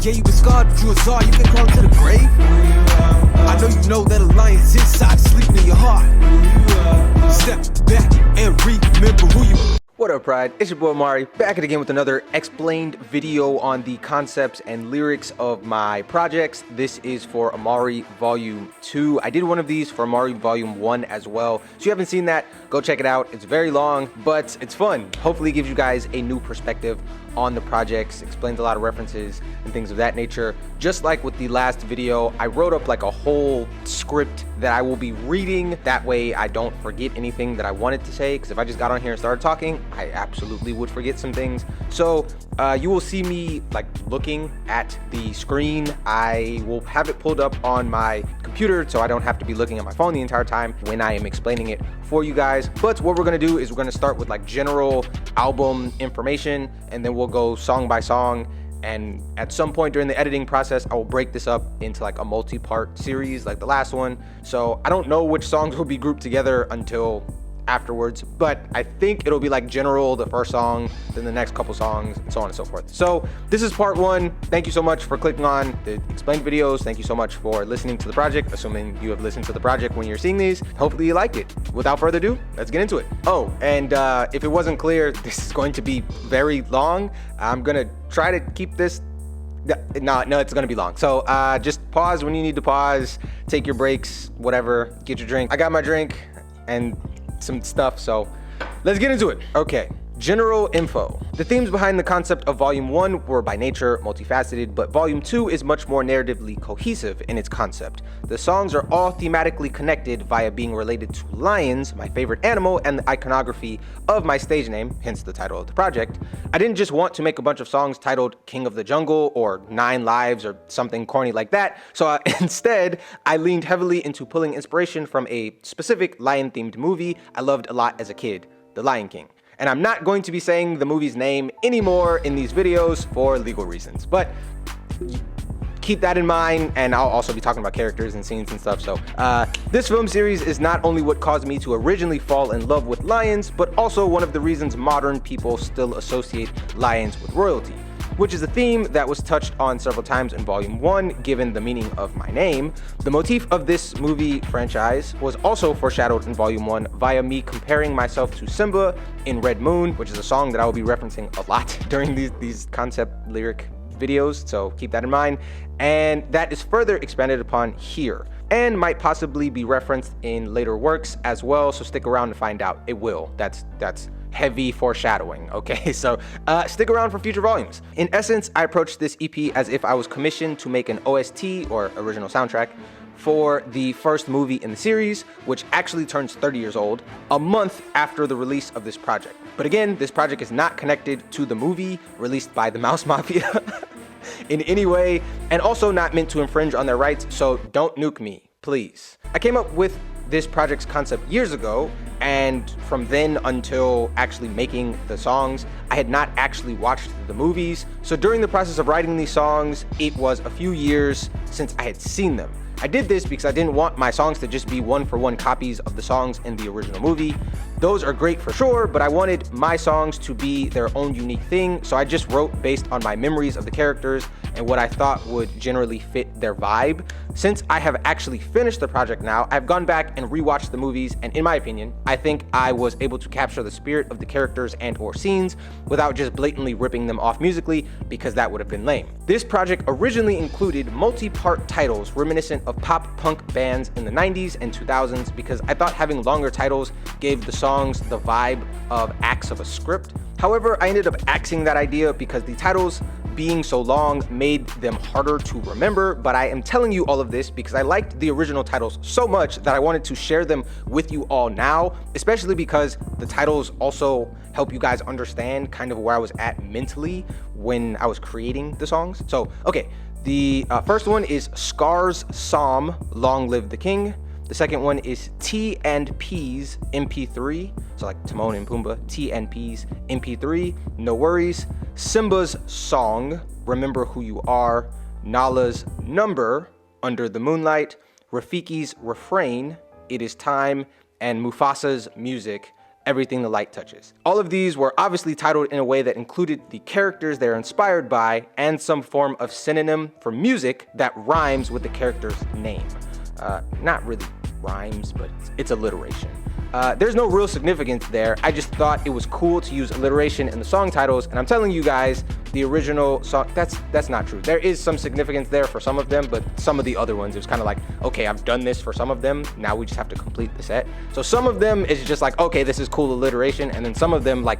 Yeah, you been scarred, but you a czar, you can crawl to the grave. I know you know that a lion's inside, sleeping in your heart. Step back and remember who you are. What up, Pride? It's your boy Amari, back again with another explained video on the concepts and lyrics of my projects. This is for Amari Vol. 2. I did one of these for Amari Vol. 1 as well. So if you haven't seen that, go check it out. It's very long, but it's fun. Hopefully it gives you guys a new perspective on the projects, explains a lot of references and things of that nature. Just like with the last video, I wrote up like a whole script that I will be reading. That way I don't forget anything that I wanted to say, because if I just got on here and started talking, I absolutely would forget some things. So you will see me like looking at the screen. I will have it pulled up on my computer so I don't have to be looking at my phone the entire time when I am explaining it for you guys. But what we're gonna do is we're gonna start with like general album information, and then we'll go song by song. And at some point during the editing process, I will break this up into like a multi-part series like the last one. So I don't know which songs will be grouped together until afterwards, but I think it'll be like general, the first song, then the next couple songs, and so on and so forth. So this is part one. Thank you so much for clicking on the explained videos. Thank you so much for listening to the project, assuming you have listened to the project when you're seeing these. Hopefully you liked it. Without further ado, let's get into it. Oh, and if it wasn't clear, this is going to be very long. I'm gonna try to keep this. No, it's gonna be long. So just pause when you need to pause, take your breaks, whatever, get your drink. I got my drink and some stuff, so let's get into it. Okay, general info. The themes behind the concept of Volume 1 were by nature multifaceted, but Volume 2 is much more narratively cohesive in its concept. The songs are all thematically connected via being related to lions, my favorite animal, and the iconography of my stage name, hence the title of the project. I didn't just want to make a bunch of songs titled King of the Jungle or 9 Lives or something corny like that, so instead, I leaned heavily into pulling inspiration from a specific lion-themed movie I loved a lot as a kid, The Lion King. And I'm not going to be saying the movie's name anymore in these videos for legal reasons, but keep that in mind, and I'll also be talking about characters and scenes and stuff. So this film series is not only what caused me to originally fall in love with lions, but also one of the reasons modern people still associate lions with royalty, which is a theme that was touched on several times in Volume 1, given the meaning of my name. The motif of this movie franchise was also foreshadowed in Volume 1 via me comparing myself to Simba in Red Moon, which is a song that I will be referencing a lot during these concept lyric videos, so keep that in mind. And that is further expanded upon here, and might possibly be referenced in later works as well, so stick around to find out. It will. That's heavy foreshadowing, okay? So stick around for future volumes. In essence, I approached this EP as if I was commissioned to make an OST, or original soundtrack, for the first movie in the series, which actually turns 30 years old, a month after the release of this project. But again, this project is not connected to the movie released by the Mouse Mafia in any way, and also not meant to infringe on their rights, so don't nuke me, please. I came up with this project's concept years ago, and from then until actually making the songs, I had not actually watched the movies. So during the process of writing these songs, it was a few years since I had seen them. I did this because I didn't want my songs to just be one-for-one copies of the songs in the original movie. Those are great for sure, but I wanted my songs to be their own unique thing, so I just wrote based on my memories of the characters and what I thought would generally fit their vibe. Since I have actually finished the project now, I've gone back and rewatched the movies, and in my opinion, I think I was able to capture the spirit of the characters and or scenes without just blatantly ripping them off musically, because that would have been lame. This project originally included multi-part titles reminiscent of pop punk bands in the 90s and 2000s, because I thought having longer titles gave the songs the vibe of acts of a script. However, I ended up axing that idea because the titles being so long made them harder to remember, but I am telling you all of this because I liked the original titles so much that I wanted to share them with you all now, especially because the titles also help you guys understand kind of where I was at mentally when I was creating the songs. So, okay, the first one is Scar's Psalm, Long Live the King. The second one is T and P's MP3, so like Timon and Pumbaa, T and P's MP3, No Worries. Simba's Song, Remember Who You Are. Nala's Number, Under the Moonlight. Rafiki's Refrain, It Is Time. And Mufasa's Music, everything the light touches. All of these were obviously titled in a way that included the characters they're inspired by and some form of synonym for music that rhymes with the character's name. Not really rhymes, but it's alliteration. There's no real significance there. I just thought it was cool to use alliteration in the song titles, and I'm telling you guys, the original song, that's not true. There is some significance there for some of them, but some of the other ones, it was kind of like, okay, I've done this for some of them, now we just have to complete the set. So some of them is just like, okay, this is cool alliteration, and then some of them like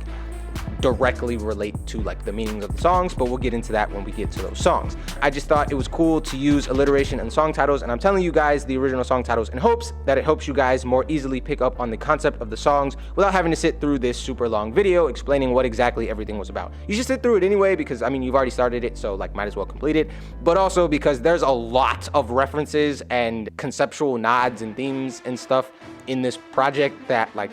directly relate to like the meanings of the songs, but we'll get into that when we get to those songs. I just thought it was cool to use alliteration in song titles, and I'm telling you guys the original song titles in hopes that it helps you guys more easily pick up on the concept of the songs without having to sit through this super long video explaining what exactly everything was about. You should sit through it anyway because I mean you've already started it, so like might as well complete it, but also because there's a lot of references and conceptual nods and themes and stuff in this project that like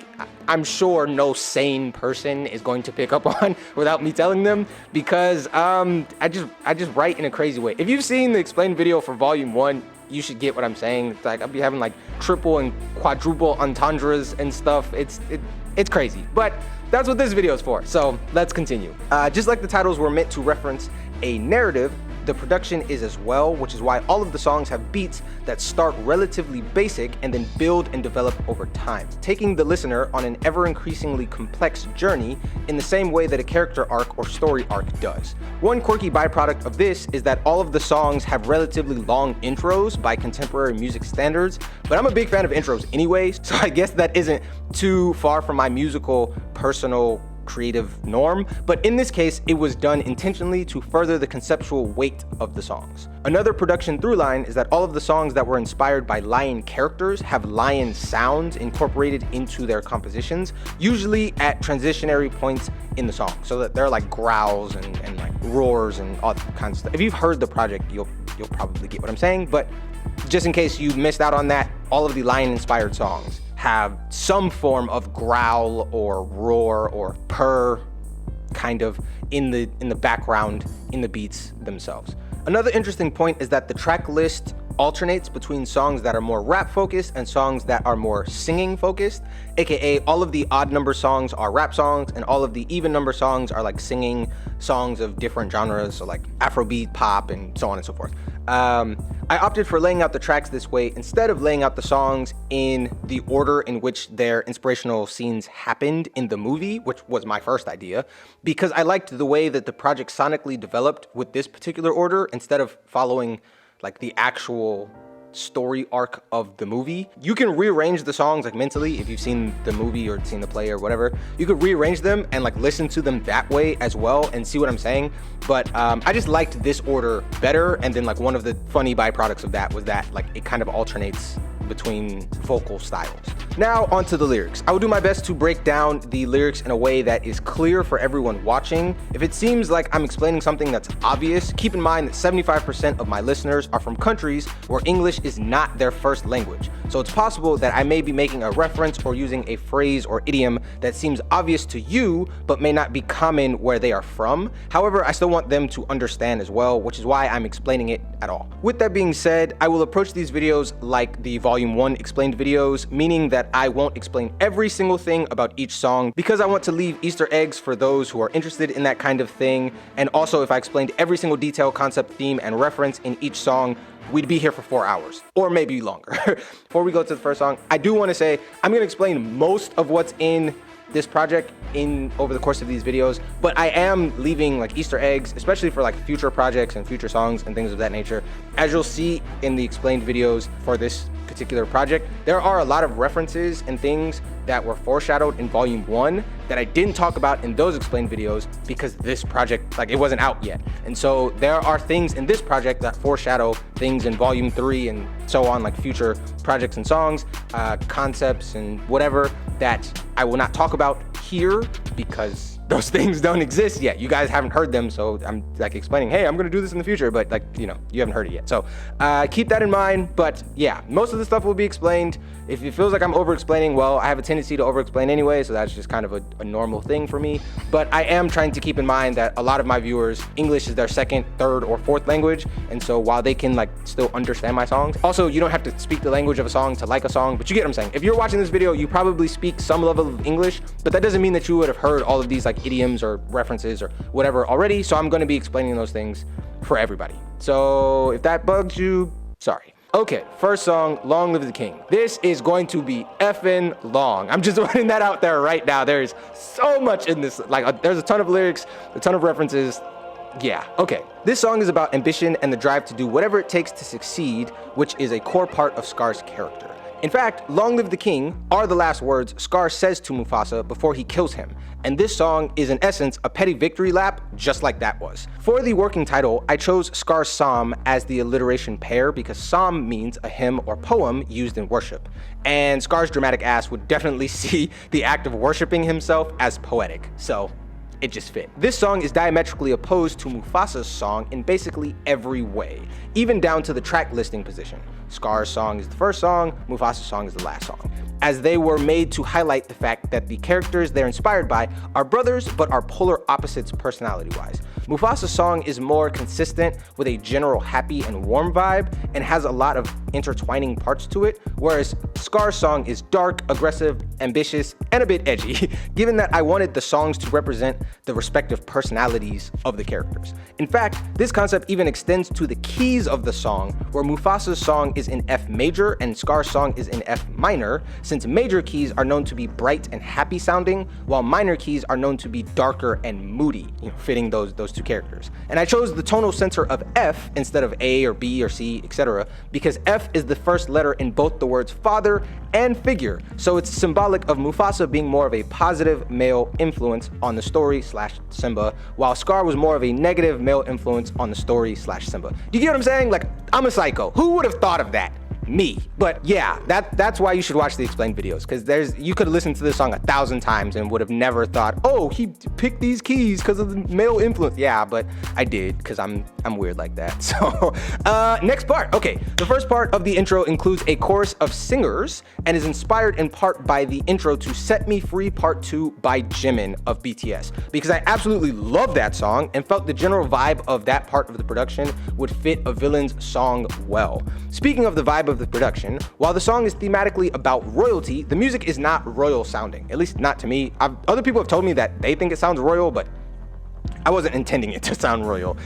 I'm sure no sane person is going to pick up on without me telling them, because I just write in a crazy way. If you've seen the explained video for volume 1, you should get what I'm saying. It's like I'll be having like triple and quadruple entendres and stuff. It's crazy, but that's what this video is for. So let's continue. Just like the titles were meant to reference a narrative, the production is as well, which is why all of the songs have beats that start relatively basic and then build and develop over time, taking the listener on an ever-increasingly complex journey in the same way that a character arc or story arc does. One quirky byproduct of this is that all of the songs have relatively long intros by contemporary music standards, but I'm a big fan of intros anyways, so I guess that isn't too far from my musical, personal, creative norm, but in this case, it was done intentionally to further the conceptual weight of the songs. Another production through line is that all of the songs that were inspired by lion characters have lion sounds incorporated into their compositions, usually at transitionary points in the song, so that they're like growls and like roars and all kinds of stuff. If you've heard the project, you'll probably get what I'm saying, but just in case you missed out on that, all of the lion-inspired songs have some form of growl or roar or purr kind of in the background in the beats themselves. Another interesting point is that the track list alternates between songs that are more rap focused and songs that are more singing focused, aka all of the odd number songs are rap songs and all of the even number songs are like singing songs of different genres, so like Afrobeat, pop, and so on and so forth. I opted for laying out the tracks this way instead of laying out the songs in the order in which their inspirational scenes happened in the movie, which was my first idea, because I liked the way that the project sonically developed with this particular order instead of following like the actual story arc of the movie. You can rearrange the songs like mentally if you've seen the movie or seen the play or whatever. You could rearrange them and like listen to them that way as well and see what I'm saying. But I just liked this order better, and then like one of the funny byproducts of that was that like it kind of alternates between vocal styles. Now onto the lyrics. I will do my best to break down the lyrics in a way that is clear for everyone watching. If it seems like I'm explaining something that's obvious, keep in mind that 75% of my listeners are from countries where English is not their first language. So it's possible that I may be making a reference or using a phrase or idiom that seems obvious to you, but may not be common where they are from. However, I still want them to understand as well, which is why I'm explaining it at all. With that being said, I will approach these videos like the Volume 1 explained videos, meaning that I won't explain every single thing about each song because I want to leave Easter eggs for those who are interested in that kind of thing. And also, if I explained every single detail, concept, theme, and reference in each song, we'd be here for 4 hours or maybe longer. Before we go to the first song, I do want to say I'm going to explain most of what's in this project over the course of these videos, but I am leaving like Easter eggs, especially for like future projects and future songs and things of that nature. As you'll see in the explained videos for this particular project, there are a lot of references and things that were foreshadowed in Volume 1 that I didn't talk about in those explained videos because this project, like, it wasn't out yet. And so there are things in this project that foreshadow things in Volume 3 and so on, like future projects and songs, concepts and whatever, that I will not talk about here because those things don't exist yet. You guys haven't heard them, so I'm like explaining, hey, I'm gonna do this in the future, but like, you haven't heard it yet. So keep that in mind. But yeah, most of the stuff will be explained. If it feels like I'm over-explaining, well, I have a tendency to over-explain anyway, so that's just kind of a normal thing for me. But I am trying to keep in mind that a lot of my viewers, English is their second, third, or fourth language, and so while they can like still understand my songs, also you don't have to speak the language of a song to like a song, but you get what I'm saying. If you're watching this video, you probably speak some level of English, but that doesn't mean that you would have heard all of these like idioms or references or whatever already, so I'm gonna be explaining those things for everybody. So if that bugs you, sorry. Okay, first song, Long Live the King. This is going to be effing long. I'm just putting that out there right now. There's so much in this, like there's a ton of lyrics, a ton of references. Yeah, okay. This song is about ambition and the drive to do whatever it takes to succeed, which is a core part of Scar's character. In fact, Long Live the King are the last words Scar says to Mufasa before he kills him, and this song is in essence a petty victory lap, just like that was. For the working title, I chose Scar's psalm as the alliteration pair because psalm means a hymn or poem used in worship, and Scar's dramatic ass would definitely see the act of worshiping himself as poetic, so it just fit. This song is diametrically opposed to Mufasa's song in basically every way, even down to the track listing position. Scar's song is the first song, Mufasa's song is the last song, as they were made to highlight the fact that the characters they're inspired by are brothers but are polar opposites personality-wise. Mufasa's song is more consistent with a general happy and warm vibe and has a lot of intertwining parts to it, whereas Scar's song is dark, aggressive, ambitious, and a bit edgy, given that I wanted the songs to represent the respective personalities of the characters. In fact, this concept even extends to the keys of the song, where Mufasa's song is in F major and Scar's song is in F minor, since major keys are known to be bright and happy sounding, while minor keys are known to be darker and moody, fitting those two characters. And I chose the tonal center of F instead of A or B or C, etc., because F is the first letter in both the words father and figure, so it's symbolic of Mufasa being more of a positive male influence on the story / Simba, while Scar was more of a negative male influence on the story / Simba. Do you get what I'm saying? Like, I'm a psycho. Who would have thought of that? Me. But yeah, that's why you should watch the explained videos, because you could have listened to this song 1,000 times and would have never thought, oh, he picked these keys because of the male influence. Yeah, but I did, because I'm weird like that. So next part. Okay, the first part of the intro includes a chorus of singers and is inspired in part by the intro to Set Me Free Part 2 by Jimin of BTS, because I absolutely love that song and felt the general vibe of that part of the production would fit a villain's song well. Speaking of the vibe of the production, while the song is thematically about royalty, the music is not royal sounding, at least not to me. Other people have told me that they think it sounds royal, but I wasn't intending it to sound royal,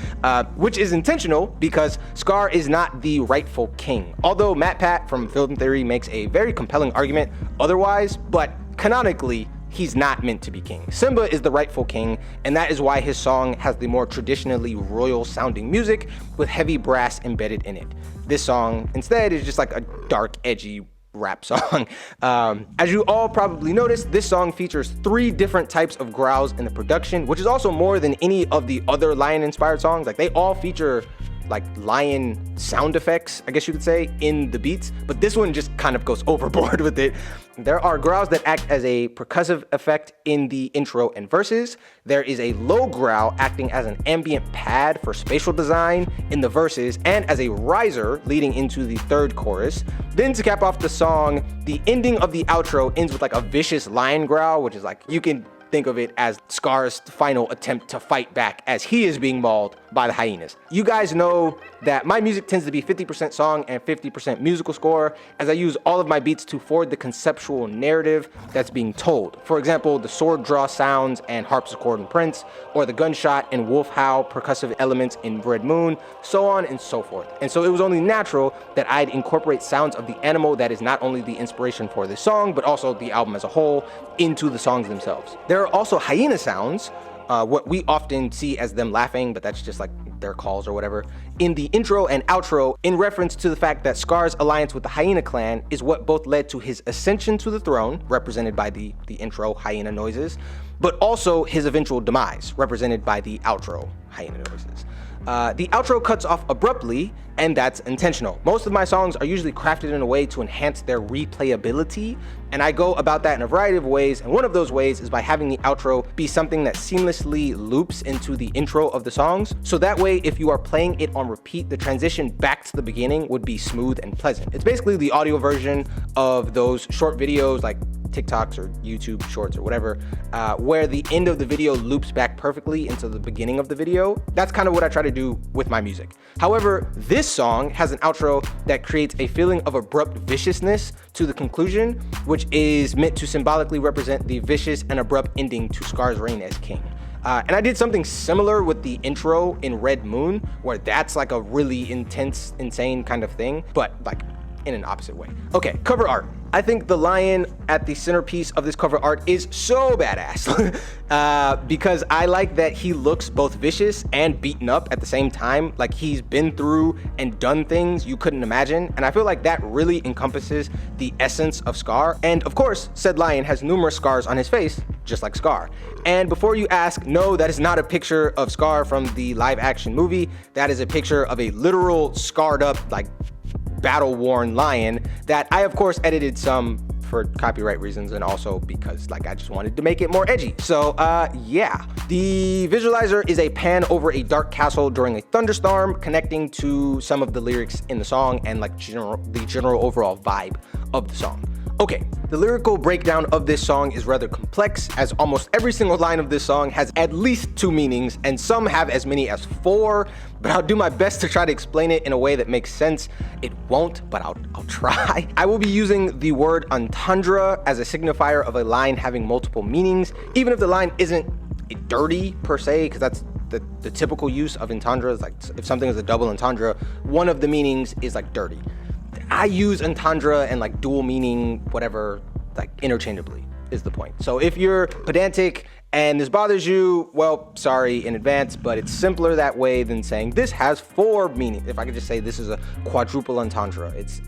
which is intentional because Scar is not the rightful king. Although Matt Pat from Film Theory makes a very compelling argument otherwise, but canonically, he's not meant to be king. Simba is the rightful king, and that is why his song has the more traditionally royal sounding music with heavy brass embedded in it. This song instead is just like a dark, edgy rap song. As you all probably noticed, this song features 3 different types of growls in the production, which is also more than any of the other lion inspired songs. Like, they all feature like lion sound effects, I guess you could say, in the beats, but this one just kind of goes overboard with it. There are growls that act as a percussive effect in the intro and verses. There is a low growl acting as an ambient pad for spatial design in the verses and as a riser leading into the third chorus. Then to cap off the song, the ending of the outro ends with like a vicious lion growl, which is like, you can think of it as Scar's final attempt to fight back as he is being mauled by the hyenas. You guys know that my music tends to be 50% song and 50% musical score, as I use all of my beats to forward the conceptual narrative that's being told. For example, the sword draw sounds and harpsichord in Prince, or the gunshot and wolf howl percussive elements in Red Moon, so on and so forth. And so it was only natural that I'd incorporate sounds of the animal that is not only the inspiration for this song, but also the album as a whole, into the songs themselves. There are also hyena sounds, what we often see as them laughing, but that's just like their calls or whatever, in the intro and outro, in reference to the fact that Scar's alliance with the hyena clan is what both led to his ascension to the throne, represented by the intro hyena noises, but also his eventual demise, represented by the outro hyena noises. The outro cuts off abruptly, and that's intentional. Most of my songs are usually crafted in a way to enhance their replayability, and I go about that in a variety of ways, and one of those ways is by having the outro be something that seamlessly loops into the intro of the songs, so that way if you are playing it on repeat, the transition back to the beginning would be smooth and pleasant. It's basically the audio version of those short videos like TikToks or YouTube shorts or whatever, where the end of the video loops back perfectly into the beginning of the video. That's kind of what I try to do with my music. However, this song has an outro that creates a feeling of abrupt viciousness to the conclusion, which is meant to symbolically represent the vicious and abrupt ending to Scar's reign as king. And I did something similar with the intro in Red Moon, where that's like a really intense, insane kind of thing, but like in an opposite way. Okay, cover art. I think the lion at the centerpiece of this cover art is so badass because I like that he looks both vicious and beaten up at the same time. Like he's been through and done things you couldn't imagine. And I feel like that really encompasses the essence of Scar. And of course, said lion has numerous scars on his face, just like Scar. And before you ask, no, that is not a picture of Scar from the live action movie. That is a picture of a literal scarred up, like battle-worn lion that I of course edited some for copyright reasons and also because like I just wanted to make it more edgy. So yeah, the visualizer is a pan over a dark castle during a thunderstorm, connecting to some of the lyrics in the song and like the general overall vibe of the song. Okay, the lyrical breakdown of this song is rather complex, as almost every single line of this song has at least 2 meanings, and some have as many as 4, but I'll do my best to try to explain it in a way that makes sense. It won't, but I'll try. I will be using the word entendre as a signifier of a line having multiple meanings, even if the line isn't dirty per se, because that's the typical use of entendre. Like if something is a double entendre, one of the meanings is like dirty. I use entendre and like dual meaning, whatever, like interchangeably is the point. So if you're pedantic and this bothers you, well, sorry in advance, but it's simpler that way than saying this has 4 meanings. If I could just say this is a quadruple entendre, it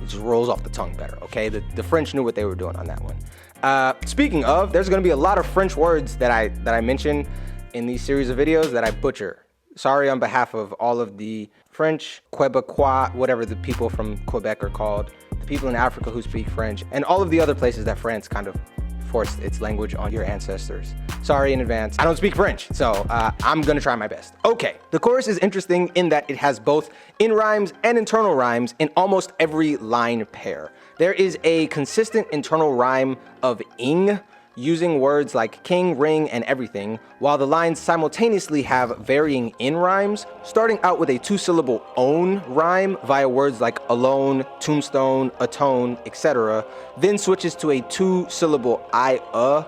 just rolls off the tongue better, okay? The French knew what they were doing on that one. Speaking of, there's gonna be a lot of French words that I mention in these series of videos that I butcher. Sorry on behalf of all of the French, Quebecois, whatever the people from Quebec are called, the people in Africa who speak French, and all of the other places that France kind of forced its language on your ancestors. Sorry in advance. I don't speak French, so I'm gonna try my best. Okay, the chorus is interesting in that it has both in rhymes and internal rhymes in almost every line pair. There is a consistent internal rhyme of ing, using words like king, ring, and everything, while the lines simultaneously have varying in rhymes, starting out with a 2-syllable own rhyme via words like alone, tombstone, atone, etc., then switches to a 2-syllable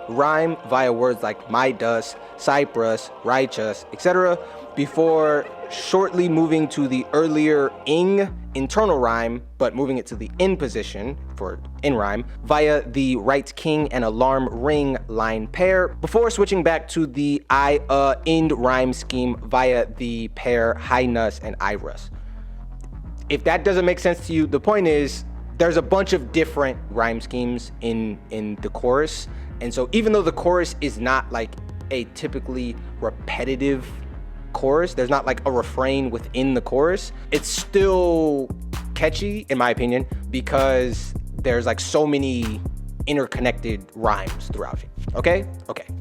rhyme via words like Midas, Cyprus, righteous, etc., before shortly moving to the earlier ing internal rhyme, but moving it to the in position for in rhyme via the right king and alarm ring line pair, before switching back to the end rhyme scheme via the pair highness and iris. If that doesn't make sense to you, the point is there's a bunch of different rhyme schemes in the chorus, and so even though the chorus is not like a typically repetitive chorus, there's not like a refrain within the chorus, it's still catchy in my opinion because there's like so many interconnected rhymes throughout it. Okay?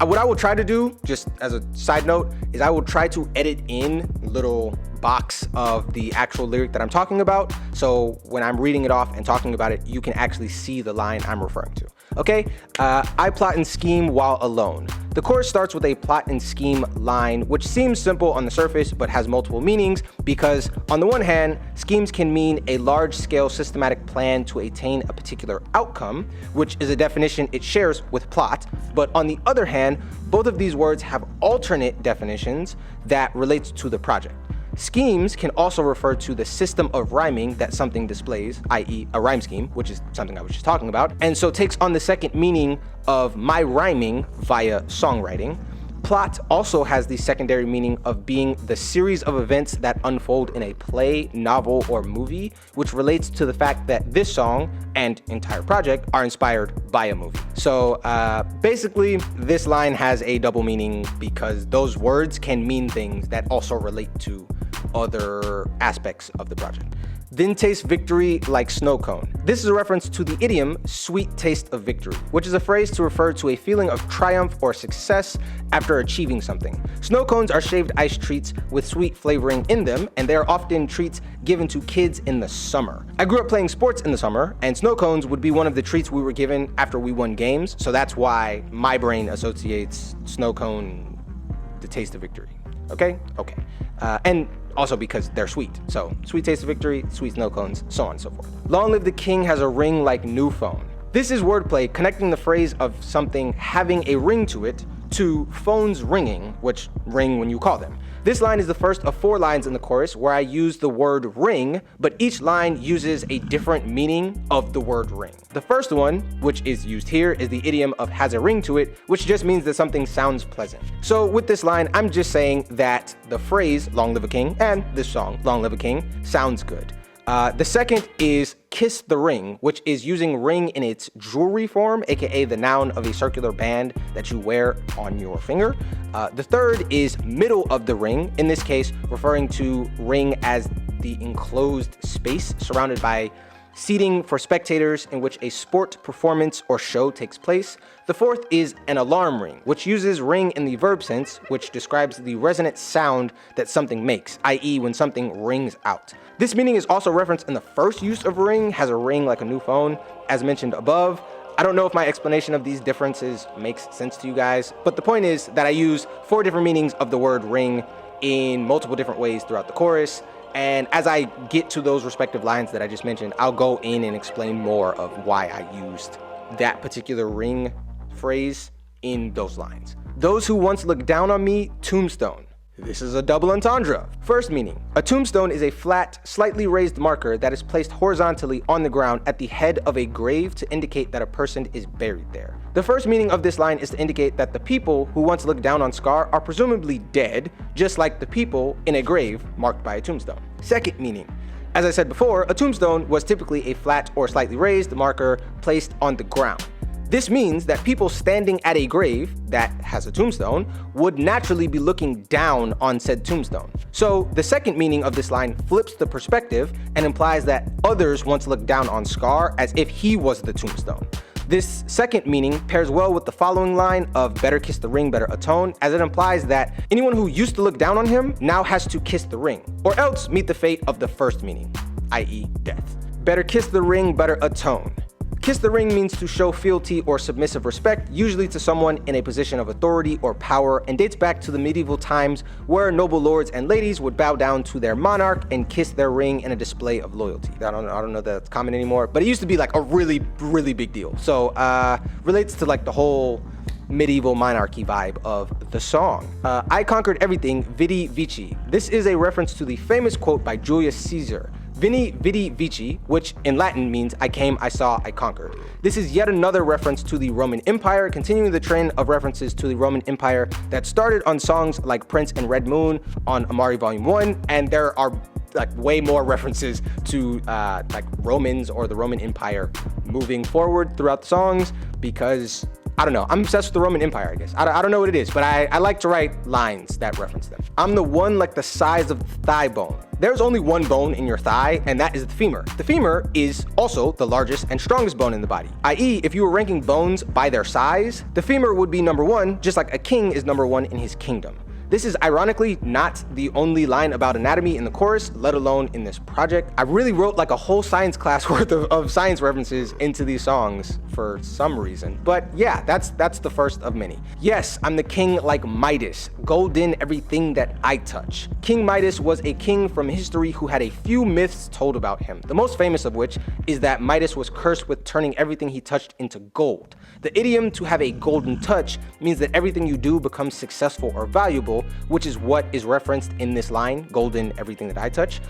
What I will try to do, just as a side note, is I will try to edit in little box of the actual lyric that I'm talking about, so when I'm reading it off and talking about it, you can actually see the line I'm referring to. Okay, I plot and scheme while alone. The chorus starts with a plot and scheme line, which seems simple on the surface, but has multiple meanings because on the one hand, schemes can mean a large-scale systematic plan to attain a particular outcome, which is a definition it shares with plot, but on the other hand, both of these words have alternate definitions that relates to the project. Schemes can also refer to the system of rhyming that something displays, i.e. a rhyme scheme, which is something I was just talking about, and so takes on the second meaning of my rhyming via songwriting. Plot also has the secondary meaning of being the series of events that unfold in a play, novel, or movie, which relates to the fact that this song and entire project are inspired by a movie. So basically, this line has a double meaning because those words can mean things that also relate to other aspects of the project. Then taste victory like snow cone. This is a reference to the idiom sweet taste of victory, which is a phrase to refer to a feeling of triumph or success after achieving something. Snow cones are shaved ice treats with sweet flavoring in them, and they are often treats given to kids in the summer. I grew up playing sports in the summer, and snow cones would be one of the treats we were given after we won games, so that's why my brain associates snow cone, the taste of victory. Okay? Okay. And also because they're sweet. So sweet taste of victory, sweet snow cones, so on and so forth. Long live the king has a ring like new phone. This is wordplay connecting the phrase of something having a ring to it to phones ringing, which ring when you call them. This line is the first of 4 lines in the chorus where I use the word ring, but each line uses a different meaning of the word ring. The first one, which is used here, is the idiom of has a ring to it, which just means that something sounds pleasant. So with this line, I'm just saying that the phrase long live a king and this song, Long Live a King, sounds good. The second is kiss the ring, which is using ring in its jewelry form, aka the noun of a circular band that you wear on your finger. The third is middle of the ring, in this case referring to ring as the enclosed space surrounded by seating for spectators in which a sport, performance, or show takes place. The fourth is an alarm ring, which uses ring in the verb sense, which describes the resonant sound that something makes, i.e. when something rings out. This meaning is also referenced in the first use of ring, has a ring like a new phone, as mentioned above. I don't know if my explanation of these differences makes sense to you guys, but the point is that I use 4 different meanings of the word ring in multiple different ways throughout the chorus. And as I get to those respective lines that I just mentioned, I'll go in and explain more of why I used that particular ring phrase in those lines. Those who once looked down on me, tombstone. This is a double entendre. First meaning, a tombstone is a flat, slightly raised marker that is placed horizontally on the ground at the head of a grave to indicate that a person is buried there. The first meaning of this line is to indicate that the people who once looked down on Scar are presumably dead, just like the people in a grave marked by a tombstone. Second meaning, as I said before, a tombstone was typically a flat or slightly raised marker placed on the ground. This means that people standing at a grave that has a tombstone would naturally be looking down on said tombstone. So the second meaning of this line flips the perspective and implies that others once looked down on Scar as if he was the tombstone. This second meaning pairs well with the following line of better kiss the ring, better atone, as it implies that anyone who used to look down on him now has to kiss the ring, or else meet the fate of the first meaning, i.e. death. Better kiss the ring, better atone. Kiss the ring means to show fealty or submissive respect, usually to someone in a position of authority or power, and dates back to the medieval times where noble lords and ladies would bow down to their monarch and kiss their ring in a display of loyalty. I don't know that that's common anymore, but it used to be like a really big deal. So relates to like the whole medieval monarchy vibe of the song. I conquered everything, vidi vici. This is a reference to the famous quote by Julius Caesar. Vini, vidi, vici, which in Latin means I came, I saw, I conquered. This is yet another reference to the Roman Empire, continuing the trend of references to the Roman Empire that started on songs like Prince and Red Moon on Amari Vol I, and there are like way more references to like Romans or the Roman Empire moving forward throughout the songs because I don't know, I'm obsessed with the Roman Empire, I guess. I don't know what it is, but I like to write lines that reference them. I'm the one like the size of the thigh bone. There's only one bone in your thigh, and that is the femur. The femur is also the largest and strongest bone in the body, i.e. if you were ranking bones by their size, the femur would be number 1, just like a king is number 1 in his kingdom. This is ironically not the only line about anatomy in the chorus, let alone in this project. I really wrote like a whole science class worth of science references into these songs for some reason. But yeah, that's the first of many. Yes, I'm the king like Midas, golden everything that I touch. King Midas was a king from history who had a few myths told about him, the most famous of which is that Midas was cursed with turning everything he touched into gold. The idiom to have a golden touch means that everything you do becomes successful or valuable, which is what is referenced in this line, golden everything that I touch.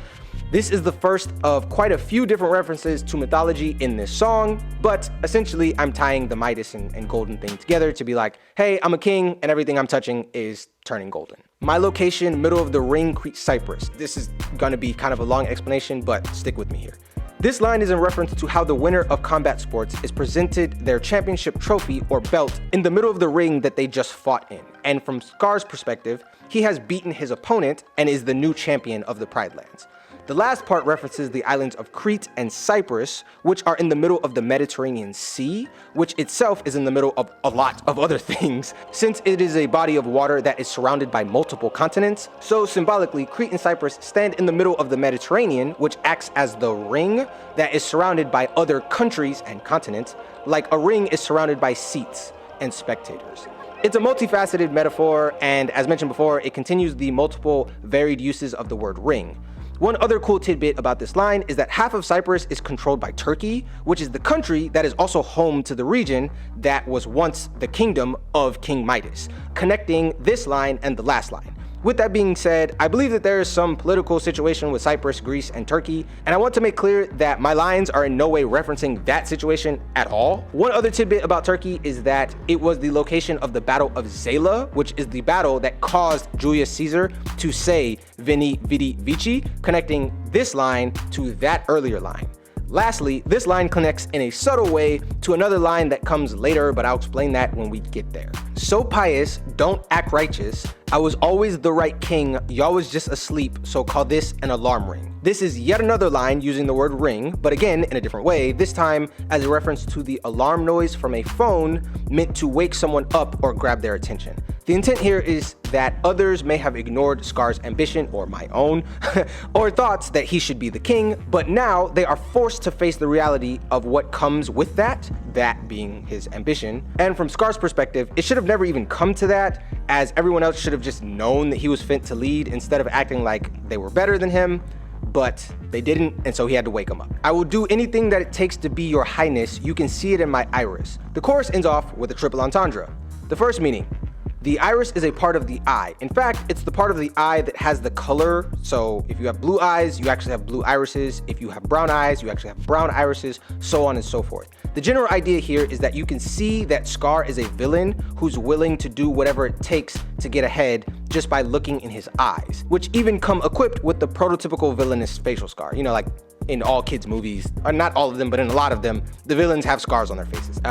This is the first of quite a few different references to mythology in this song, but essentially I'm tying the Midas and golden thing together to be like, hey, I'm a king and everything I'm touching is turning golden. My location, middle of the ring, Crete, Cyprus. This is gonna be kind of a long explanation, but stick with me here. This line is in reference to how the winner of combat sports is presented their championship trophy or belt in the middle of the ring that they just fought in. And from Scar's perspective, he has beaten his opponent and is the new champion of the Pride Lands. The last part references the islands of Crete and Cyprus, which are in the middle of the Mediterranean Sea, which itself is in the middle of a lot of other things, since it is a body of water that is surrounded by multiple continents. So symbolically, Crete and Cyprus stand in the middle of the Mediterranean, which acts as the ring that is surrounded by other countries and continents, like a ring is surrounded by seats and spectators. It's a multifaceted metaphor, and as mentioned before, it continues the multiple varied uses of the word ring. One other cool tidbit about this line is that half of Cyprus is controlled by Turkey, which is the country that is also home to the region that was once the kingdom of King Midas, connecting this line and the last line. With that being said, I believe that there is some political situation with Cyprus, Greece, and Turkey, and I want to make clear that my lines are in no way referencing that situation at all. One other tidbit about Turkey is that it was the location of the Battle of Zala, which is the battle that caused Julius Caesar to say Veni, Vidi, Vici, connecting this line to that earlier line. Lastly, this line connects in a subtle way to another line that comes later, but I'll explain that when we get there. So pious, don't act righteous. I was always the right king, y'all was just asleep, so call this an alarm ring. This is yet another line using the word ring, but again, in a different way, this time as a reference to the alarm noise from a phone meant to wake someone up or grab their attention. The intent here is that others may have ignored Scar's ambition, or my own, or thoughts that he should be the king, but now they are forced to face the reality of what comes with that being his ambition. And from Scar's perspective, it should have never even come to that, as everyone else should have just known that he was fit to lead instead of acting like they were better than him, but they didn't, and so he had to wake them up. I will do anything that it takes to be your highness, you can see it in my iris. The chorus ends off with a triple entendre. The first meaning: the iris is a part of the eye. In fact, it's the part of the eye that has the color. So if you have blue eyes, you actually have blue irises. If you have brown eyes, you actually have brown irises, so on and so forth. The general idea here is that you can see that Scar is a villain who's willing to do whatever it takes to get ahead just by looking in his eyes, which even come equipped with the prototypical villainous facial scar. You know, like in all kids' movies, or not all of them, but in a lot of them, the villains have scars on their faces.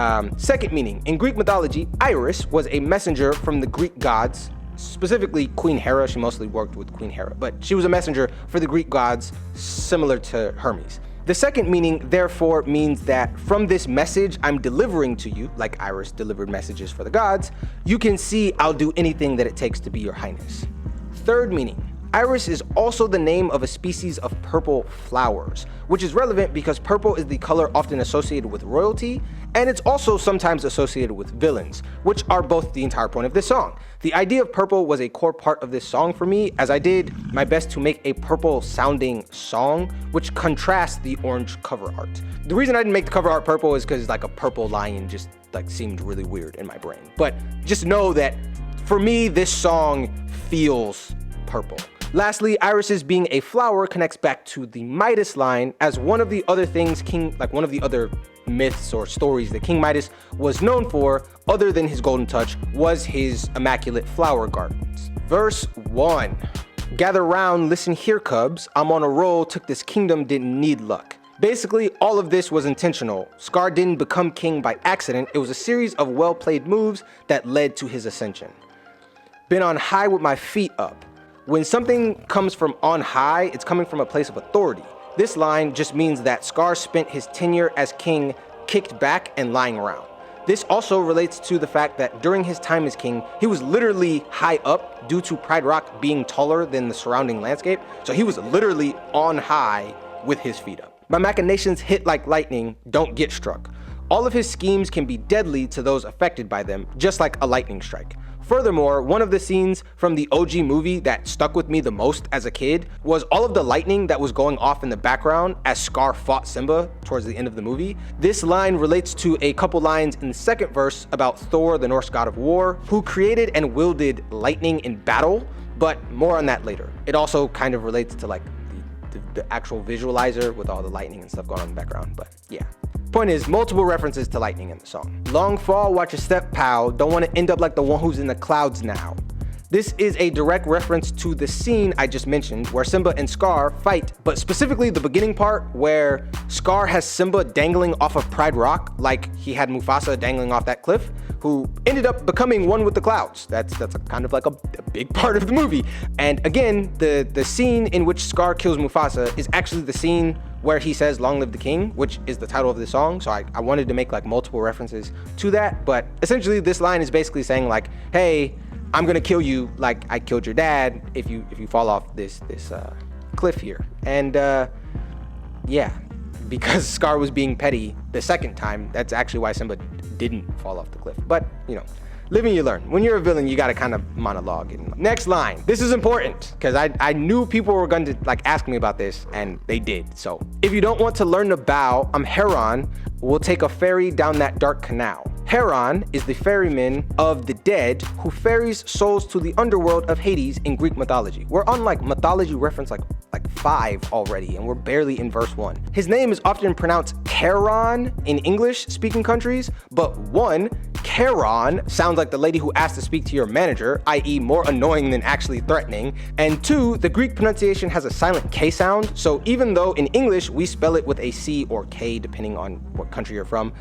Second meaning: in Greek mythology, Iris was a messenger from the Greek gods, specifically Queen Hera. She mostly worked with Queen Hera, but she was a messenger for the Greek gods, similar to Hermes. The second meaning, therefore, means that from this message I'm delivering to you, like Iris delivered messages for the gods, you can see I'll do anything that it takes to be your highness. Third meaning: Iris is also the name of a species of purple flowers, which is relevant because purple is the color often associated with royalty, and it's also sometimes associated with villains, which are both the entire point of this song. The idea of purple was a core part of this song for me, as I did my best to make a purple sounding song, which contrasts the orange cover art. The reason I didn't make the cover art purple is because like a purple lion just like seemed really weird in my brain. But just know that for me, this song feels purple. Lastly, irises being a flower connects back to the Midas line, as one of the other things one of the other myths or stories that King Midas was known for, other than his golden touch, was his immaculate flower gardens. Verse 1. Gather round, listen here, cubs. I'm on a roll, took this kingdom, didn't need luck. Basically, all of this was intentional. Scar didn't become king by accident. It was a series of well-played moves that led to his ascension. Been on high with my feet up. When something comes from on high, it's coming from a place of authority. This line just means that Scar spent his tenure as king kicked back and lying around. This also relates to the fact that during his time as king, he was literally high up due to Pride Rock being taller than the surrounding landscape. So he was literally on high with his feet up. My machinations hit like lightning, don't get struck. All of his schemes can be deadly to those affected by them, just like a lightning strike. Furthermore, one of the scenes from the OG movie that stuck with me the most as a kid was all of the lightning that was going off in the background as Scar fought Simba towards the end of the movie. This line relates to a couple lines in the second verse about Thor, the Norse god of war, who created and wielded lightning in battle, but more on that later. It also kind of relates to like the actual visualizer with all the lightning and stuff going on in the background, but yeah. Point is, multiple references to lightning in the song. Long fall, watch your step, pal. Don't want to end up like the one who's in the clouds now. This is a direct reference to the scene I just mentioned where Simba and Scar fight, but specifically the beginning part where Scar has Simba dangling off of Pride Rock like he had Mufasa dangling off that cliff, who ended up becoming one with the clouds. That's a kind of like a big part of the movie. And again, the scene in which Scar kills Mufasa is actually the scene where he says "Long live the king," which is the title of the song. So I wanted to make like multiple references to that, but essentially this line is basically saying like, hey, I'm gonna kill you like I killed your dad if you fall off this cliff here. And yeah, because Scar was being petty the second time, that's actually why Simba didn't fall off the cliff. But you know, live and you learn. When you're a villain, you gotta kind of monologue. Next line. This is important because I knew people were going to like ask me about this, and they did. So if you don't want to learn to bow, I'm Heron. We'll take a ferry down that dark canal. Heron is the ferryman of the dead who ferries souls to the underworld of Hades in Greek mythology. We're on like mythology reference like 5 already, and we're barely in verse 1. His name is often pronounced Charon in English-speaking countries, but 1, Charon sounds like the lady who asked to speak to your manager, i.e. more annoying than actually threatening. And 2, the Greek pronunciation has a silent K sound, so even though in English we spell it with a C or K depending on what country you're from,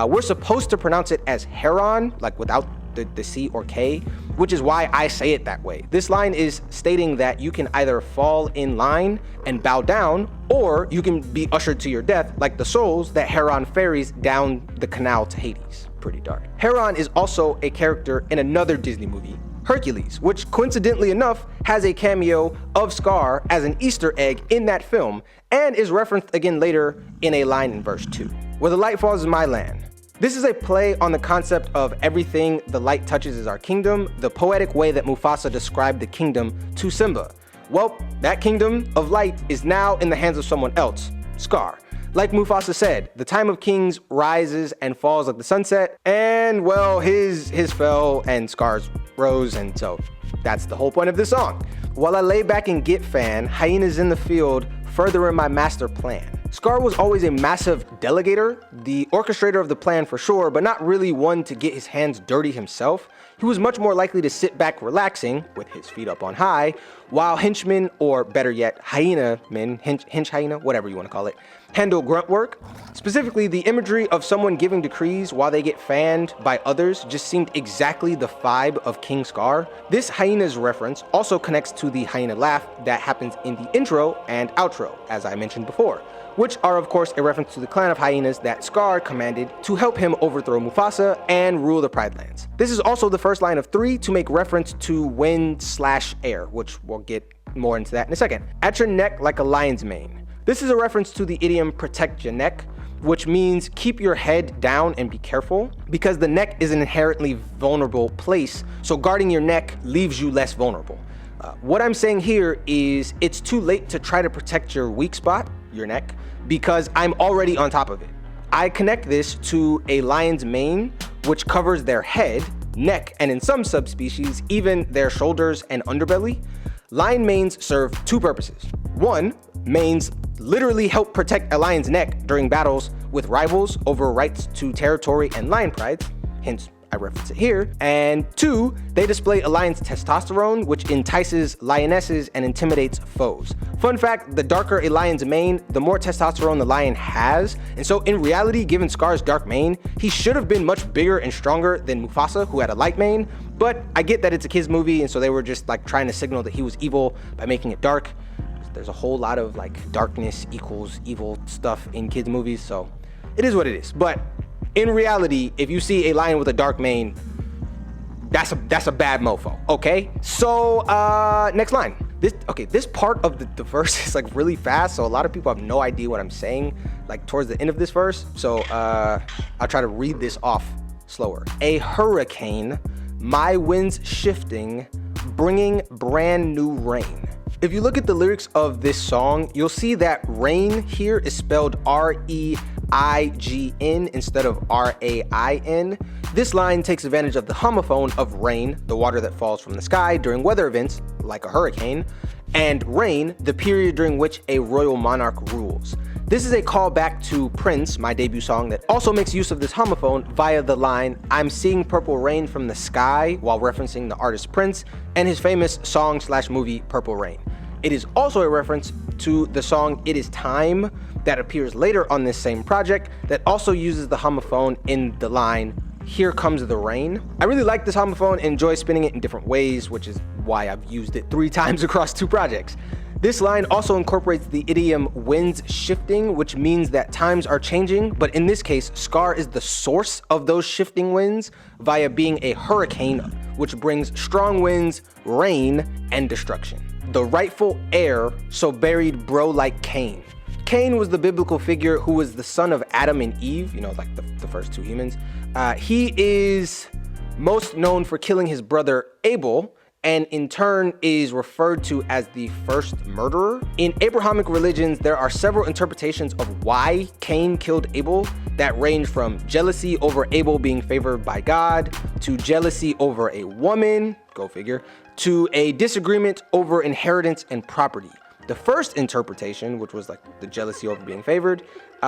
we're supposed to pronounce it as Heron, like without the C or K, which is why I say it that way. This line is stating that you can either fall in line and bow down, or you can be ushered to your death like the souls that Heron ferries down the canal to Hades. Pretty dark. Heron is also a character in another Disney movie, Hercules, which coincidentally enough has a cameo of Scar as an Easter egg in that film, and is referenced again later in a line in verse 2. Where the light falls is my land. This is a play on the concept of everything the light touches is our kingdom, the poetic way that Mufasa described the kingdom to Simba. Well, that kingdom of light is now in the hands of someone else, Scar. Like Mufasa said, the time of kings rises and falls like the sunset, and well, his fell and Scar's rose, and so that's the whole point of this song. While I lay back and get fan, hyenas in the field, furthering my master plan. Scar was always a massive delegator, the orchestrator of the plan for sure, but not really one to get his hands dirty himself. He was much more likely to sit back relaxing, with his feet up on high, while henchmen, or better yet, hyena men, hench hyena, whatever you want to call it, handle grunt work. Specifically, the imagery of someone giving decrees while they get fanned by others just seemed exactly the vibe of King Scar. This hyena's reference also connects to the hyena laugh that happens in the intro and outro, as I mentioned before, which are of course a reference to the clan of hyenas that Scar commanded to help him overthrow Mufasa and rule the Pride Lands. This is also the first line of 3 to make reference to wind/air, which we'll get more into that in a second. At your neck like a lion's mane. This is a reference to the idiom protect your neck, which means keep your head down and be careful, because the neck is an inherently vulnerable place, so guarding your neck leaves you less vulnerable. What I'm saying here is it's too late to try to protect your weak spot, your neck, because I'm already on top of it. I connect this to a lion's mane, which covers their head, neck, and in some subspecies, even their shoulders and underbelly. Lion manes serve 2 purposes. 1, manes literally help protect a lion's neck during battles with rivals over rights to territory and lion pride, hence I reference it here. And 2, they display a lion's testosterone, which entices lionesses and intimidates foes. Fun fact, the darker a lion's mane, the more testosterone the lion has. And so in reality, given Scar's dark mane, he should have been much bigger and stronger than Mufasa, who had a light mane. But I get that it's a kid's movie, and so they were just like trying to signal that he was evil by making it dark. There's a whole lot of like darkness equals evil stuff in kids movies, so it is what it is. But in reality, if you see a lion with a dark mane, that's a bad mofo, okay? So next line. This part of the verse is like really fast, so a lot of people have no idea what I'm saying like towards the end of this verse. So I'll try to read this off slower. A hurricane, my winds shifting, bringing brand new rain. If you look at the lyrics of this song, you'll see that rain here is spelled R-E-I-G-N instead of R-A-I-N. This line takes advantage of the homophone of rain, the water that falls from the sky during weather events, like a hurricane, and reign, the period during which a royal monarch rules. This is a callback to Prince, my debut song, that also makes use of this homophone via the line, "I'm seeing purple rain from the sky," while referencing the artist Prince and his famous song/movie Purple Rain. It is also a reference to the song "It Is Time" that appears later on this same project that also uses the homophone in the line, "Here comes the rain." I really like this homophone and enjoy spinning it in different ways, which is why I've used it 3 times across 2 projects. This line also incorporates the idiom "winds shifting," which means that times are changing, but in this case, Scar is the source of those shifting winds via being a hurricane, which brings strong winds, rain, and destruction. The rightful heir, so buried bro like Cain. Cain was the biblical figure who was the son of Adam and Eve, like the first 2 humans. He is most known for killing his brother Abel, and in turn is referred to as the first murderer. In Abrahamic religions, there are several interpretations of why Cain killed Abel that range from jealousy over Abel being favored by God, to jealousy over a woman, go figure, to a disagreement over inheritance and property. The first interpretation, which was like the jealousy over being favored,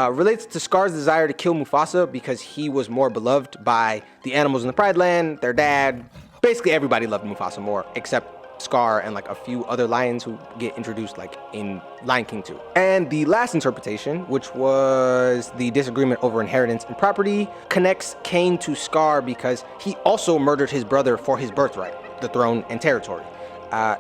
relates to Scar's desire to kill Mufasa because he was more beloved by the animals in the Pride Land, their dad. Basically everybody loved Mufasa more, except Scar and like a few other lions who get introduced like in Lion King 2. And the last interpretation, which was the disagreement over inheritance and property, connects Cain to Scar because he also murdered his brother for his birthright, the throne and territory.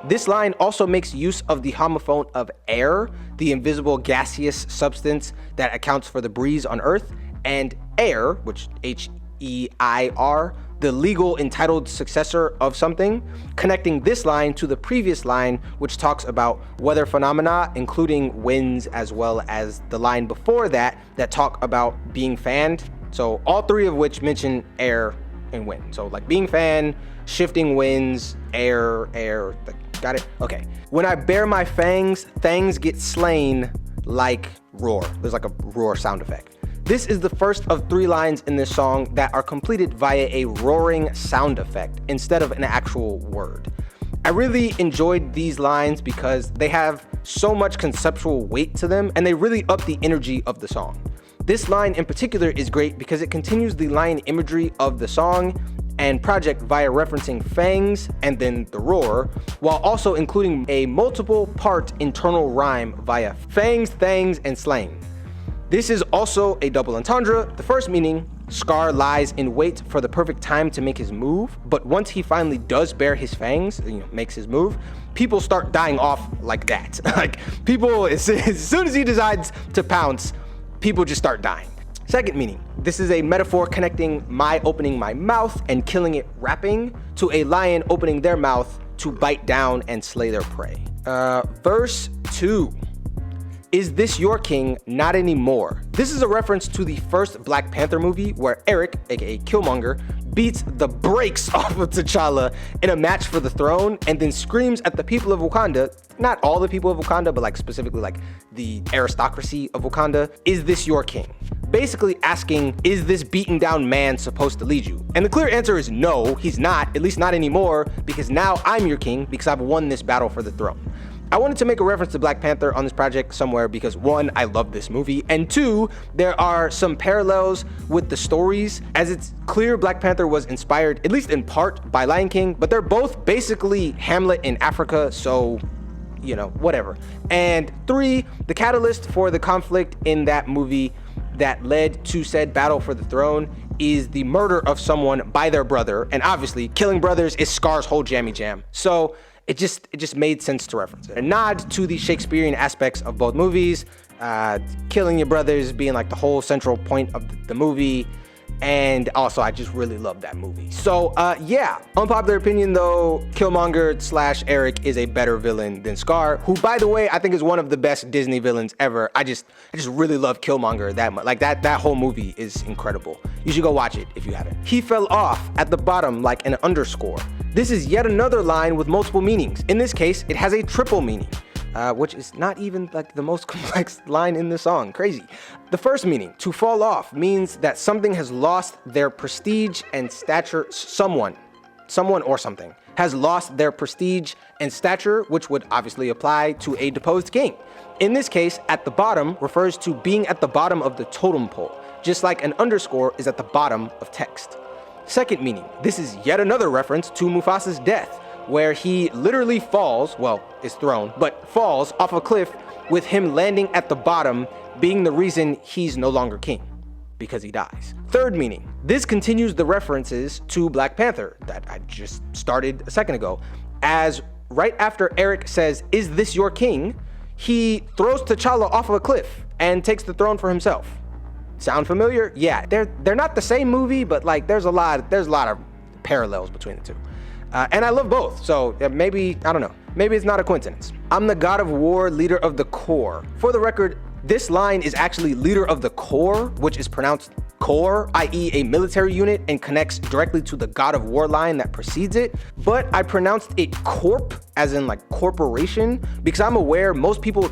This line also makes use of the homophone of air, the invisible gaseous substance that accounts for the breeze on Earth, and heir, which H-E-I-R, the legal entitled successor of something, connecting this line to the previous line, which talks about weather phenomena, including winds, as well as the line before that talk about being fanned. So all 3 of which mention air and wind. So like being fanned, shifting winds, air, got it? Okay. When I bare my fangs, things get slain like roar. There's like a roar sound effect. This is the first of 3 lines in this song that are completed via a roaring sound effect instead of an actual word. I really enjoyed these lines because they have so much conceptual weight to them and they really up the energy of the song. This line in particular is great because it continues the line imagery of the song and project via referencing fangs and then the roar, while also including a multiple part internal rhyme via fangs, thangs, and slang. This is also a double entendre, the first meaning Scar lies in wait for the perfect time to make his move, but once he finally does bare his fangs, makes his move, people start dying off like that. Like people, as soon as he decides to pounce, people just start dying. Second meaning, this is a metaphor connecting my opening my mouth and killing it rapping to a lion opening their mouth to bite down and slay their prey. Verse 2. Is this your king? Not anymore. This is a reference to the first Black Panther movie where Eric, aka Killmonger, beats the brakes off of T'Challa in a match for the throne and then screams at the people of Wakanda, not all the people of Wakanda, but like specifically like the aristocracy of Wakanda, is this your king? Basically asking, is this beaten down man supposed to lead you? And the clear answer is no, he's not, at least not anymore, because now I'm your king because I've won this battle for the throne. I wanted to make a reference to Black Panther on this project somewhere because 1, I love this movie, and 2, there are some parallels with the stories, as it's clear Black Panther was inspired, at least in part, by Lion King, but they're both basically Hamlet in Africa, so, whatever. And 3, the catalyst for the conflict in that movie that led to said battle for the throne is the murder of someone by their brother, and obviously killing brothers is Scar's whole jammy jam. So it just made sense to reference it. A nod to the Shakespearean aspects of both movies, killing your brothers being like the whole central point of the movie, and also I just really love that movie. So yeah, unpopular opinion though, Killmonger / Eric is a better villain than Scar, who by the way I think is one of the best Disney villains ever. I just really love Killmonger that much. Like that whole movie is incredible. You should go watch it if you haven't. He fell off at the bottom like an underscore. This is yet another line with multiple meanings. In this case, it has a triple meaning, which is not even like the most complex line in the song. Crazy. The first meaning, to fall off, means that something has lost their prestige and stature. Someone or something has lost their prestige and stature, which would obviously apply to a deposed king. In this case, at the bottom refers to being at the bottom of the totem pole, just like an underscore is at the bottom of text. Second meaning, this is yet another reference to Mufasa's death, where he literally falls, well, is thrown, but falls off a cliff with him landing at the bottom being the reason he's no longer king, because he dies. Third meaning, this continues the references to Black Panther that I just started a second ago, as right after Eric says, "Is this your king?" he throws T'Challa off of a cliff and takes the throne for himself. Sound familiar? Yeah, they're not the same movie, but like there's a lot of parallels between the two. And I love both, so maybe, I don't know, maybe it's not a coincidence. I'm the god of war, leader of the core. For the record, this line is actually leader of the corps, which is pronounced corps, i.e. a military unit, and connects directly to the god of war line that precedes it. But I pronounced it corp, as in like corporation, because I'm aware most people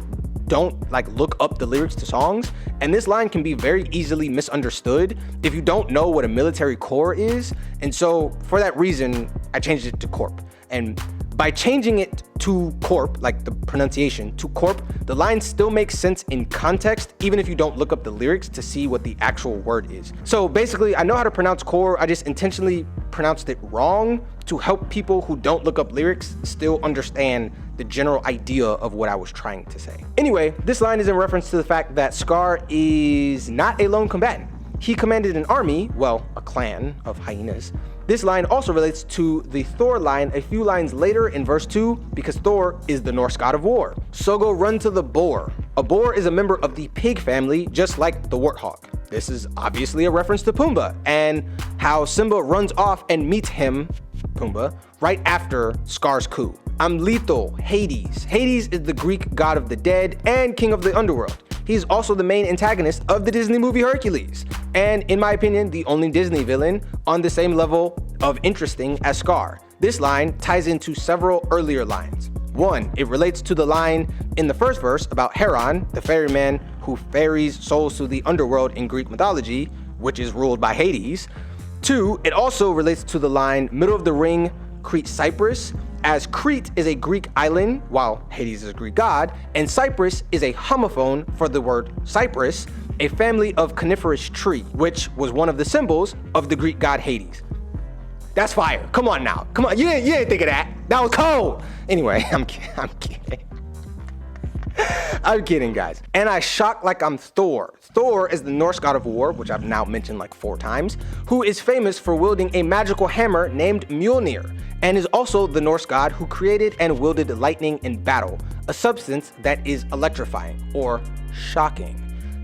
don't like look up the lyrics to songs, and this line can be very easily misunderstood if you don't know what a military corps is. And so for that reason, I changed it to corp. And by changing it to corp, like the pronunciation, to corp, the line still makes sense in context, even if you don't look up the lyrics to see what the actual word is. So basically, I know how to pronounce core, I just intentionally pronounced it wrong to help people who don't look up lyrics still understand the general idea of what I was trying to say. Anyway, this line is in reference to the fact that Scar is not a lone combatant. He commanded an army, well, a clan of hyenas. This line also relates to the Thor line a few lines later in verse 2, because Thor is the Norse god of war. Sogo run to the boar. A boar is a member of the pig family, just like the warthog. This is obviously a reference to Pumbaa and how Simba runs off and meets him, Pumbaa, right after Scar's coup. I'm lethal, Hades. Hades is the Greek god of the dead and king of the underworld. He's also the main antagonist of the Disney movie Hercules, and in my opinion, the only Disney villain on the same level of interesting as Scar. This line ties into several earlier lines. One, it relates to the line in the first verse about Heron, the ferryman who ferries souls to the underworld in Greek mythology, which is ruled by Hades. Two, it also relates to the line middle of the ring, Crete Cyprus, as Crete is a Greek island, while Hades is a Greek god, and Cyprus is a homophone for the word Cyprus, a family of coniferous tree, which was one of the symbols of the Greek god Hades. That's fire. Come on now. Come on. You didn't think of that. That was cold. Anyway, I'm kidding. I'm kidding, guys. And I shock like I'm Thor. Thor is the Norse god of war, which I've now mentioned like 4 times, who is famous for wielding a magical hammer named Mjolnir, and is also the Norse god who created and wielded lightning in battle, a substance that is electrifying, or shocking.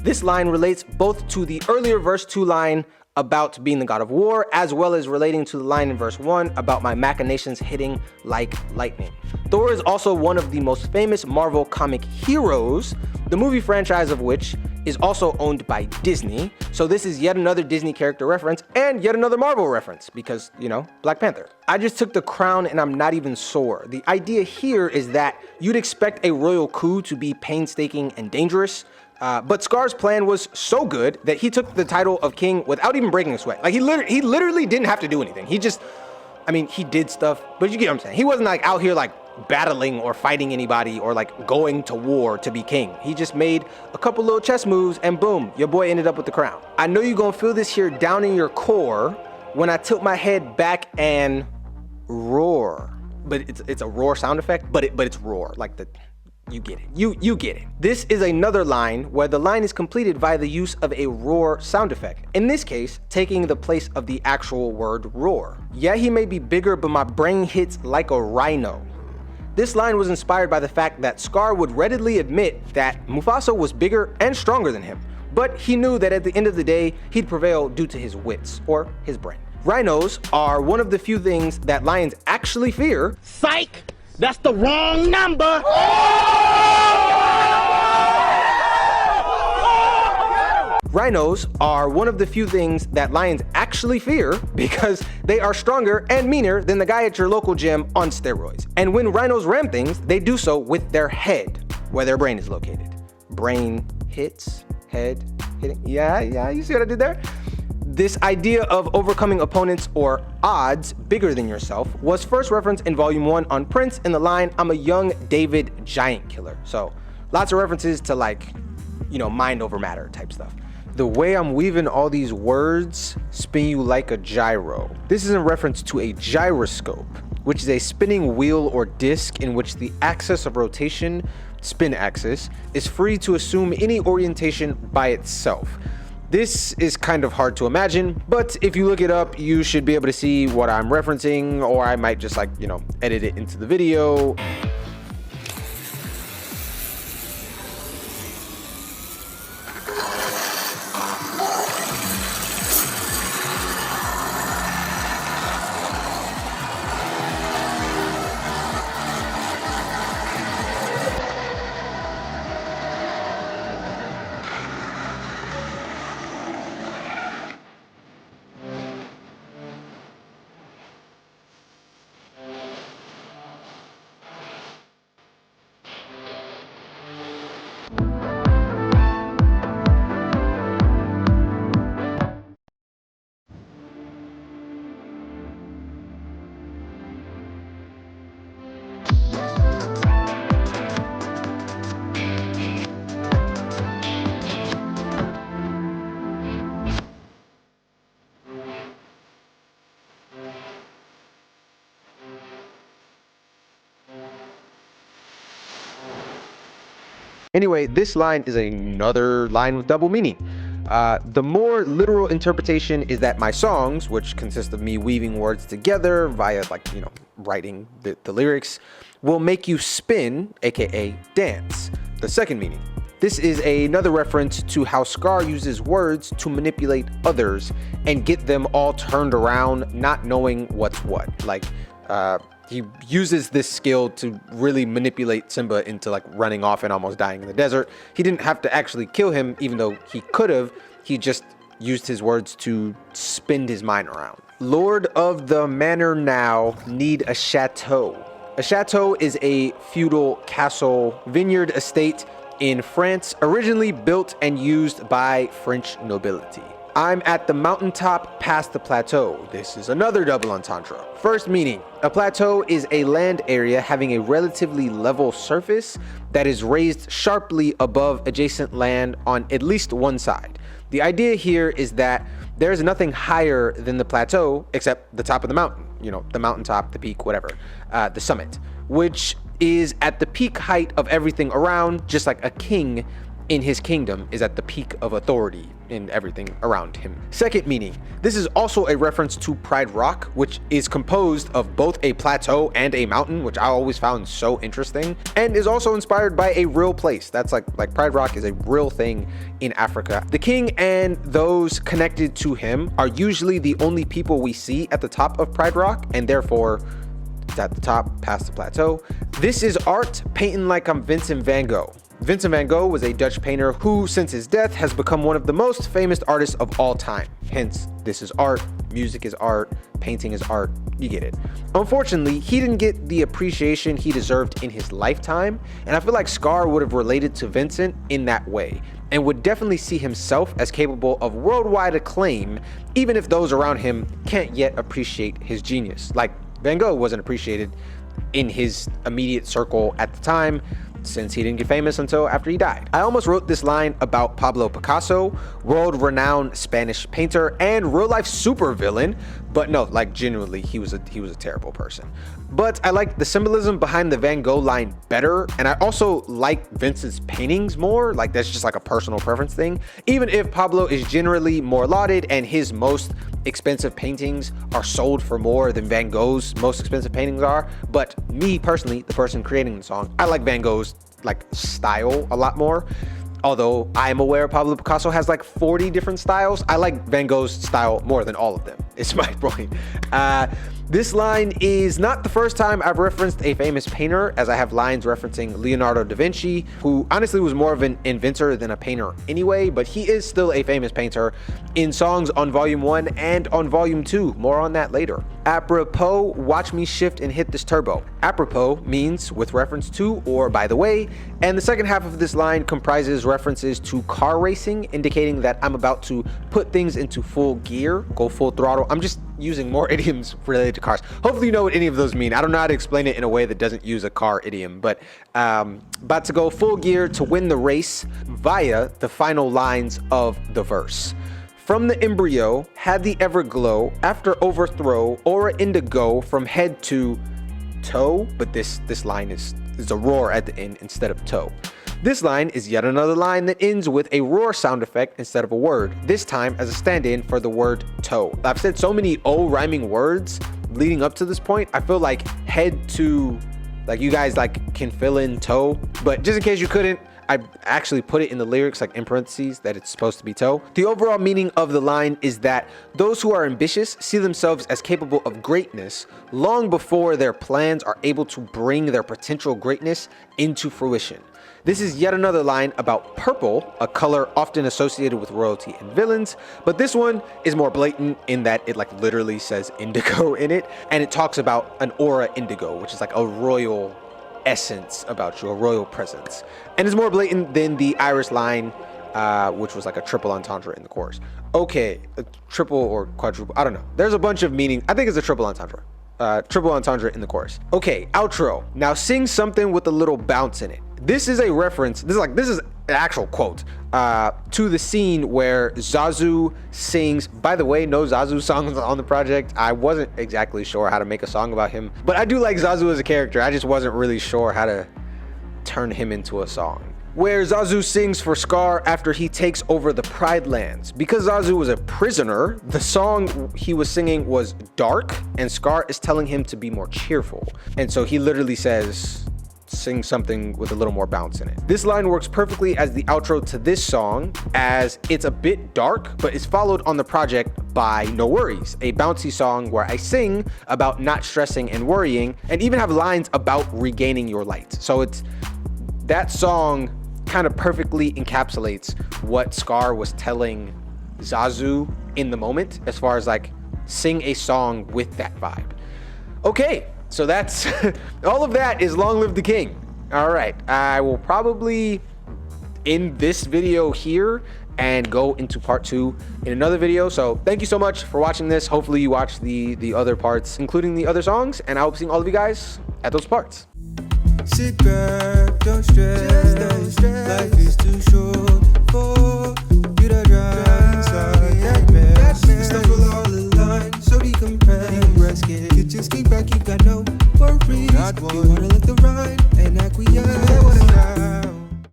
This line relates both to the earlier verse 2 line about being the god of war, as well as relating to the line in verse 1 about my machinations hitting like lightning. Thor is also one of the most famous Marvel comic heroes, the movie franchise of which is also owned by Disney. So this is yet another Disney character reference and yet another Marvel reference because, you know, Black Panther. I just took the crown and I'm not even sore. The idea here is that you'd expect a royal coup to be painstaking and dangerous, but Scar's plan was so good that he took the title of king without even breaking a sweat. Like he literally didn't have to do anything. He did stuff, but you get what I'm saying. He wasn't like out here like battling or fighting anybody or like going to war to be king. He just made a couple little chess moves and boom, your boy ended up with the crown. I know you're gonna feel this here down in your core when I tilt my head back and roar. But it's a roar sound effect, but it's roar, like the, you get it. You get it. This is another line where the line is completed via the use of a roar sound effect. In this case, taking the place of the actual word roar. Yeah, he may be bigger, but my brain hits like a rhino. This line was inspired by the fact that Scar would readily admit that Mufasa was bigger and stronger than him, but he knew that at the end of the day, he'd prevail due to his wits, or his brain. Rhinos are one of the few things that lions actually fear. Psych! That's the wrong number! Rhinos are one of the few things that lions actually fear because they are stronger and meaner than the guy at your local gym on steroids. And when rhinos ram things, they do so with their head, where their brain is located. Brain hits, head hitting. Yeah, you see what I did there? This idea of overcoming opponents or odds bigger than yourself was first referenced in Volume 1 on Prince in the line, "I'm a young David giant killer." So lots of references to, like, you know, mind over matter type stuff. The way I'm weaving all these words, spin you like a gyro. This is in reference to a gyroscope, which is a spinning wheel or disc in which the axis of rotation, spin axis, is free to assume any orientation by itself. This is kind of hard to imagine, but if you look it up, you should be able to see what I'm referencing, or I might just, like, you know, edit it into the video. Anyway, this line is another line with double meaning. The more literal interpretation is that my songs, which consist of me weaving words together via, like, you know, writing the lyrics, will make you spin, aka dance. The second meaning. This is another reference to how Scar uses words to manipulate others and get them all turned around, not knowing what's what. Like, he uses this skill to really manipulate Simba into, like, running off and almost dying in the desert. He didn't have to actually kill him, even though he could have. He just used his words to spin his mind around. Lord of the Manor now need a chateau. A chateau is a feudal castle vineyard estate in France, originally built and used by French nobility. I'm at the mountaintop past the plateau. This is another double entendre. First meaning, a plateau is a land area having a relatively level surface that is raised sharply above adjacent land on at least one side. The idea here is that there's nothing higher than the plateau except the top of the mountain, you know, the mountaintop, the peak, whatever, the summit, which is at the peak height of everything around, just like a king in his kingdom is at the peak of authority in everything around him. Second meaning, this is also a reference to Pride Rock, which is composed of both a plateau and a mountain, which I always found so interesting, and is also inspired by a real place. That's like Pride Rock is a real thing in Africa. The king and those connected to him are usually the only people we see at the top of Pride Rock, and therefore it's at the top past the plateau. This is art, painting like I'm Vincent van Gogh. Vincent van Gogh was a Dutch painter who, since his death, has become one of the most famous artists of all time. Hence, this is art, music is art, painting is art, you get it. Unfortunately, he didn't get the appreciation he deserved in his lifetime, and I feel like Scar would have related to Vincent in that way, and would definitely see himself as capable of worldwide acclaim, even if those around him can't yet appreciate his genius. Like, Van Gogh wasn't appreciated in his immediate circle at the time, since he didn't get famous until after he died. I almost wrote this line about Pablo Picasso, world-renowned Spanish painter and real-life supervillain, but no, like, genuinely, he was a terrible person. But I like the symbolism behind the Van Gogh line better, and I also like Vincent's paintings more. Like, that's just like a personal preference thing. Even if Pablo is generally more lauded and his most expensive paintings are sold for more than Van Gogh's most expensive paintings are, but me personally, the person creating the song, I like Van Gogh's, like, style a lot more. Although I'm aware Pablo Picasso has like 40 different styles, I like Van Gogh's style more than all of them. It's my point. This line is not the first time I've referenced a famous painter, as I have lines referencing Leonardo da Vinci, who honestly was more of an inventor than a painter anyway, but he is still a famous painter in songs on Volume 1 and on Volume 2. More on that later. Apropos, watch me shift and hit this turbo. Apropos means with reference to or by the way, and the second half of this line comprises references to car racing, indicating that I'm about to put things into full gear, go full throttle. I'm just using more idioms related to cars. Hopefully you know what any of those mean. I don't know how to explain it in a way that doesn't use a car idiom, but about to go full gear to win the race via the final lines of the verse. From the embryo, had the ever glow, after overthrow, aura indigo from head to toe, but this line is a roar at the end instead of toe. This line is yet another line that ends with a roar sound effect instead of a word, this time as a stand-in for the word toe. I've said so many O rhyming words leading up to this point, I feel like head to, like you guys like can fill in toe, but just in case you couldn't, I actually put it in the lyrics like in parentheses that it's supposed to be toe. The overall meaning of the line is that those who are ambitious see themselves as capable of greatness long before their plans are able to bring their potential greatness into fruition. This is yet another line about purple, a color often associated with royalty and villains, but this one is more blatant in that it like literally says indigo in it, and it talks about an aura indigo, which is like a royal essence about you, a royal presence, and it's more blatant than the iris line, which was like a triple entendre in the chorus. Okay, a triple or quadruple, I don't know. There's a bunch of meaning. I think it's a triple entendre. Triple entendre in the chorus. Okay, outro. Now sing something with a little bounce in it. This is a reference, this is an actual quote, to the scene where Zazu sings. By the way, no Zazu songs on the project. I wasn't exactly sure how to make a song about him, but I do like Zazu as a character. I just wasn't really sure how to turn him into a song. Where Zazu sings for Scar after he takes over the Pride lands. Because Zazu was a prisoner, the song he was singing was dark, and Scar is telling him to be more cheerful. And so he literally says, sing something with a little more bounce in it. This line works perfectly as the outro to this song, as it's a bit dark, but is followed on the project by No Worries, a bouncy song where I sing about not stressing and worrying, and even have lines about regaining your light. So it's that song kind of perfectly encapsulates what Scar was telling Zazu in the moment, as far as like sing a song with that vibe. Okay, so that's all of that is Long Live the King. All right, I will probably end this video here and go into part 2 in another video. So thank you so much for watching this. Hopefully you watched the other parts, including the other songs, and I hope seeing all of you guys at those parts. Sit back, don't stress, don't stress. Life is too short for you to drown inside that mess. Stumble all the line, so decompress. Get your skin back, you got no worries. You wanna